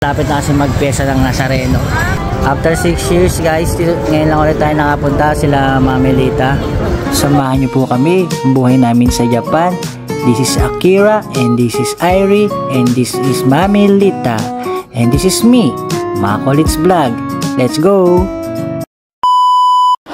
Lapit na kasi magpesa ng Nazareno. After 6 years guys, ngayon lang ulit tayo nakapunta sila Mami Lita. Samahan niyo po kami ang buhay namin sa Japan. This is Akira and this is Irie and this is Mami Lita. And this is me, Makolits Vlog. Let's go!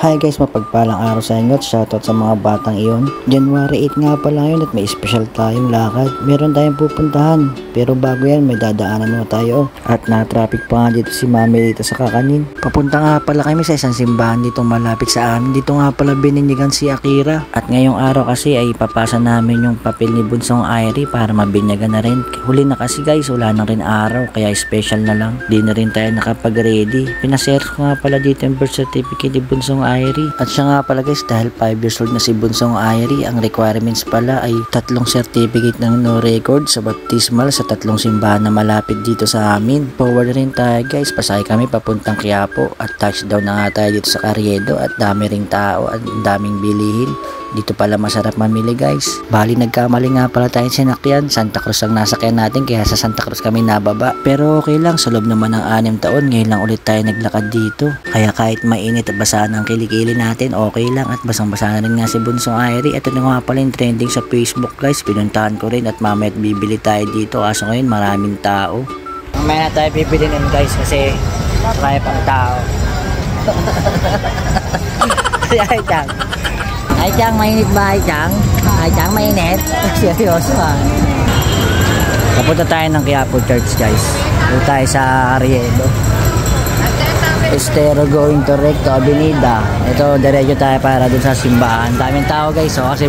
Hi guys, mapagpalang araw sa inyo at shoutout sa mga batang iyon. January 8 nga pala yun at may special tayong lakad. Meron tayong pupuntahan. Pero bago yan, may dadaanan mo tayo. At na-traffic pa nga dito si Mami dito sa kakanin. Papunta nga pala kami sa isang simbahan dito malapit sa amin. Dito nga pala bininyagan si Akira. At ngayong araw kasi ay ipapasa namin yung papel ni Bunsong Irie para mabinyagan na rin. Huli na kasi guys, wala na rin araw kaya special na lang. Di na rin tayo nakapag-ready. Pinashare ko nga pala dito yung birth certificate ni Bunsong Irie. At siya nga pala guys, dahil 5 years old na si Bunsong Irie, ang requirements pala ay 3 certificate ng no record sa baptismal sa 3 simbahan na malapit dito sa amin. Forward rin tayo guys, pasay kami papuntang Quiapo at touchdown na nga tayo dito sa Carriedo at dami ring tao at daming bilihin. Dito pala masarap mamili guys. Bali nagkamali nga pala tayong sinakyan. Santa Cruz ang nasakyan natin kaya sa Santa Cruz kami nababa. Pero okay lang, sa loob naman ng 6 taon ngayon lang ulit tayo naglakad dito. Kaya kahit mainit at basahan ang kilikili natin, okay lang at basang-basa na rin nga si Bunsong Irie. At ito nga pala yung trending sa Facebook guys. Pinuntahan ko rin at mamaya bibili tayo dito. Kaso ngayon maraming tao. Mamaya na tayo bibili nun guys kasi kaya pang tao. Ay Chang. Ay Chang, mainit ba Ay Chang? Ay Chang, mainit? Seryoso ha. Napunta tayo ng Quiapo Church guys. Dito tayo sa Carriedo. Estero going to Recto Avenida. Ito, diretso tayo para dun sa simbahan. Daming tao guys, so kasi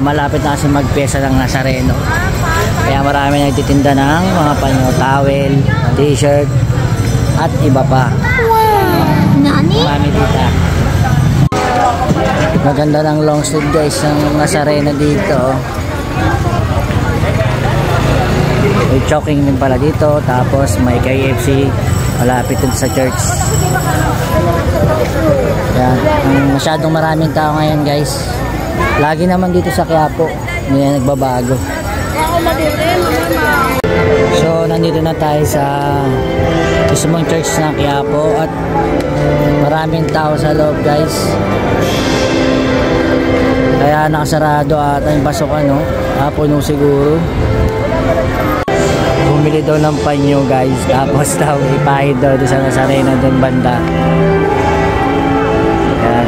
malapit na kasi magpesa ng Nazareno. Kaya marami nagtitinda ng mga panyo, towel, t-shirt, at iba pa. Wow! Nani? Mami Lita. Maganda ng long sleeve guys ng Nazareno dito. May choking din pala dito. Tapos may KFC malapit dun sa church. Yan. Masyadong maraming tao ngayon guys. Lagi naman dito sa Quiapo. Hindi nagbabago. So nandito na tayo sa mismong church ng Quiapo at maraming tao sa loob guys. Kaya nakasarado ata yung pasukan, no? Puno siguro. Bumili daw ng panyo guys. Tapos daw ipahid daw doon sa Nazareno doon banda. Yan.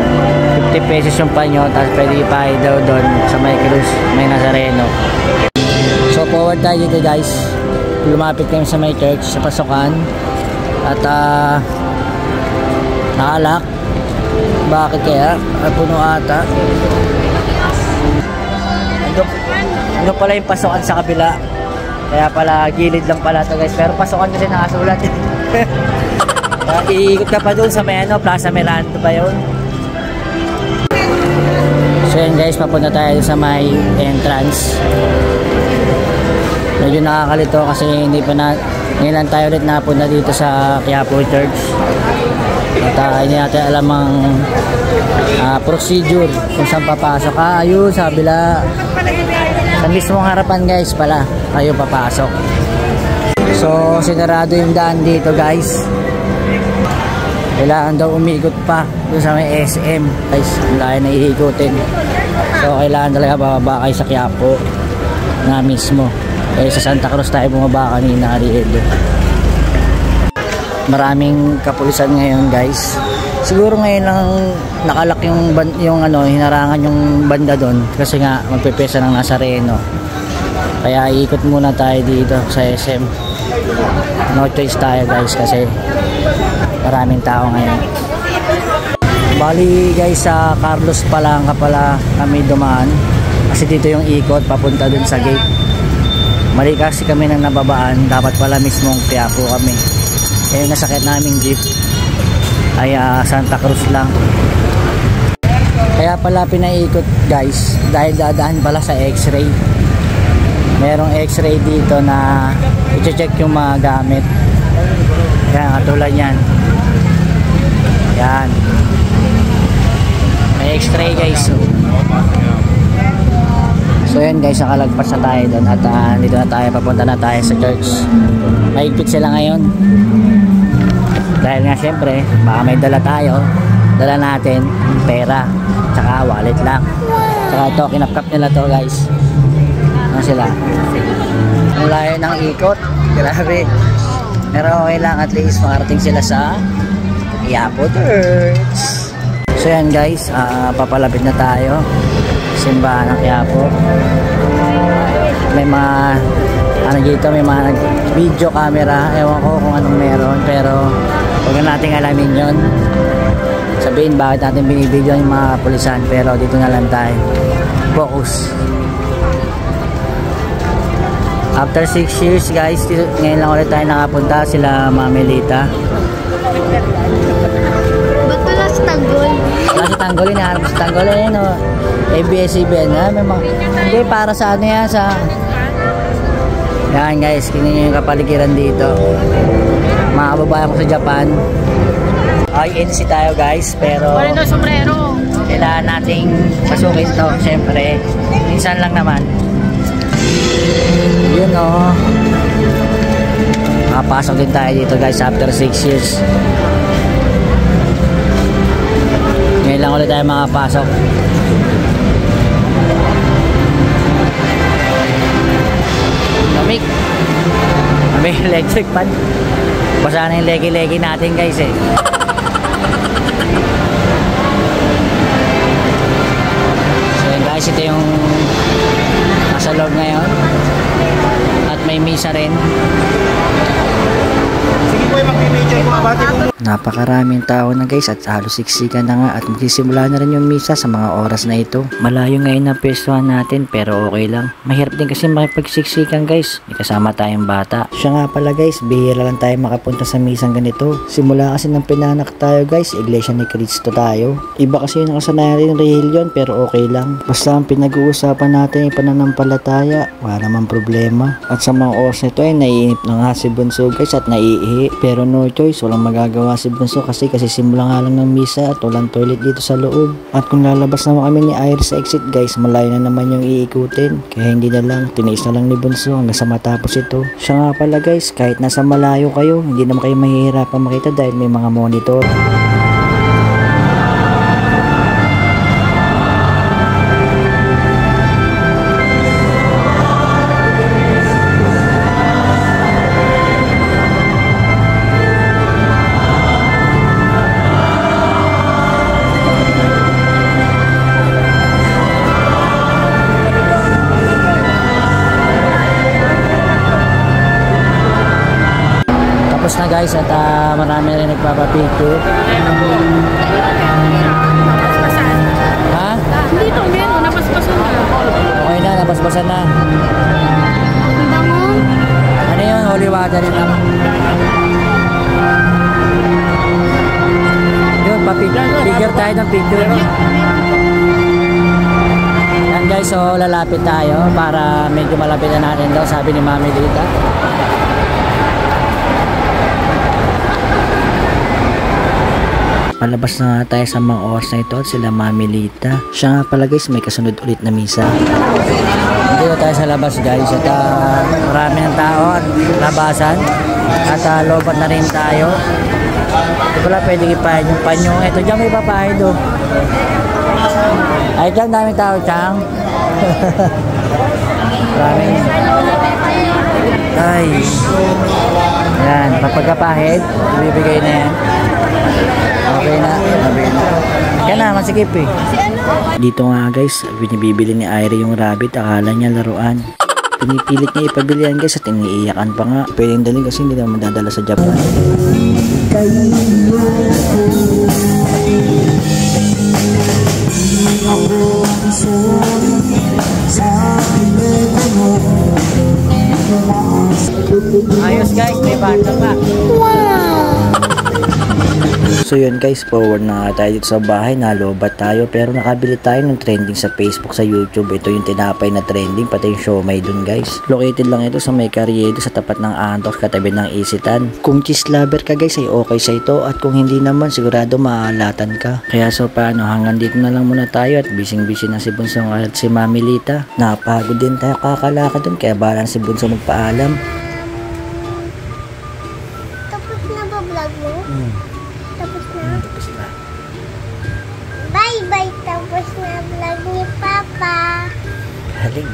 50 pesos yung panyo. Tapos pwede ipahid daw doon sa may Cruz, may Nazareno. So forward tayo dito guys. Lumapit kami sa may church, sa pasukan. At nakalak. Bakit kaya? Puno ata. Ano pala yung pasokan sa kabila. Kaya pala gilid lang pala to guys. Pero pasokan kasi nakasulat. Iikot ka pa doon sa may Plaza Miranda ba yun? So yan guys, papunta tayo sa may entrance. Medyo nakakalito kasi hindi pa na ngayon lang tayo ulit napunta dito sa Quiapo Church. At hindi natin alam ang procedure kung saan papasok. Ayun sa kabila. Sa mismong harapan guys pala kayo papasok. So sinarado yung daan dito guys. Kailangan daw umikot pa doon sa may SM guys. Wala na iikutin. So kailangan talaga bababa kayo sa Quiapo na mismo. Kaya sa Santa Cruz tayo bumaba kanina Carriedo. Maraming kapulisan ngayon guys. Siguro ngayon lang nakalak yung hinarangan yung banda doon kasi nga magpepesa ng Nazareno. Kaya iikot muna tayo dito sa SM. No choice tayo guys kasi maraming tao ngayon. Bali guys, sa Carlos Palangka pala kami dumaan kasi dito yung ikot papunta dun sa gate. Mali kasi kami nang nababaan, dapat pala mismong Quiapo kami. Kaya nasakit naming jeep ay Santa Cruz lang. Kaya pala pinaikot guys dahil dadaan pala sa x-ray. Merong x-ray dito na i-check yung mga gamit. Yan, katulad yan. Yan. May x-ray guys. So yan guys, nakalagpas na tayo doon at dito na tayo, papunta na tayo sa church. Mahigpit sila ngayon. Dahil nga syempre, baka may dala tayo. Dala natin, pera, tsaka wallet lang. Tsaka ito, kinapkap nila to guys. Ano sila? Ang layo ng ikot. Grabe. Pero okay lang, at least makarating sila sa Quiapo Church. So yan guys, papalapit na tayo. Simbahan ng Quiapo. May mga ano dito, may mga video camera. Ewan ko kung anong meron, pero huwag na natin alamin yon. Sabihin bakit natin binibidyo yung mga kapulisan, pero dito na lang tayo. Focus. After 6 years guys, ngayon lang ulit tayo nakapunta, sila Mamelita. Ba't wala sa Tanggol? Wala si Tanggol, hinaharap si Tanggol yun o. ABS-CBN ha, may mga, hindi para sa ano yan, sa yan guys, kinin nyo yung kapaligiran dito. Mga kababayan ko sa Japan. INC tayo guys, pero kailangan nating pasukin to, syempre minsan lang naman. Yun o, makapasok din tayo dito guys after 6 years. Ngayon lang ulit tayo makapasok. Lamig, may electric fan. Basa na yung legi-legi natin guys eh. So yun guys, ito yung nasa loob ngayon. At may misa rin. Sige po, mag-major ko. Napakaraming tao na guys at halos siksikan na nga at magsisimula na rin yung misa sa mga oras na ito. Malayo ngayon ang pwestuhan natin pero okay lang. Mahirap din kasi makipagsiksikan guys. May kasama tayong bata. Siya nga pala guys, bihira lang tayo makapunta sa misang ganito. Simula kasi nang pinanak tayo guys, Iglesia ni Cristo tayo. Iba kasi yung nakasanayan rin religion pero okay lang. Basta ang pinag-uusapan natin ay pananampalataya. Wala namang problema. At sa mga oras nito ay naiinip na nga si Bunso guys at naiihi. Pero no choice, walang magagawa si Bunso kasi simula nga lang ng misa at walang toilet dito sa loob. At kung lalabas naman kami ni Iris sa exit guys, malayo na naman yung iikutin. Kaya hindi na lang, tiniis na lang ni Bunso hanggang sa matapos ito. Siya nga pala guys, kahit nasa malayo kayo, hindi naman kayo mahihirapan makita dahil may mga monitor. Na guys at marami na rin nagpapapicture. Ha? Dito, meron. Napaspasan na. Okay na, napaspasan na. Ano yun? Holy water rin lang. Yun, papicture tayo ng picture. Yan guys, so lalapit tayo para medyo malapit na natin daw, sabi ni Mami Lita. Palabas na tayo sa mga oras na ito at sila Mamelita. Siya nga pala guys, may kasunod ulit na misa. Dito tayo sa labas guys at marami ng tao at labasan. At lobat na rin tayo. Ito pala pwede ipahid yung panyo. Ito dyan may papahid oh. Ay dyan daming tao Chang. Maraming. Ay. Yan, papagkapahid. Ibibigay na yan. Okay na, sabi na. Kaya na, masikip eh. Dito nga guys, binibili ni Irie yung rabbit, akala niya laruan. Pinipilit niya ipabilihan guys at iniiyakan pa nga. Pwedeng dalhin kasi hindi naman madadala sa Japan. Ayos guys, may banda pa. Wow! So yun guys, forward na nga tayo dito sa bahay, nalobat tayo pero nakabili tayo ng trending sa Facebook, sa YouTube. Ito yung tinapay na trending, pati yung siomay dun guys. Located lang ito sa may Carriedo sa tapat ng Antox, katabi ng Isitan. Kung cheese lover ka guys ay okay sa ito, at kung hindi naman sigurado maalatan ka. Kaya so paano, hanggang dito na lang muna tayo at bising-busy na si Bunso at si Mami Lita. Napagod din tayo kakalakad dun kaya bahala na si Bunso magpaalam. Tapos na ba vlog mo? Tapos na? Tapos na. Bye-bye! Tapos na vlog ni Papa! Haling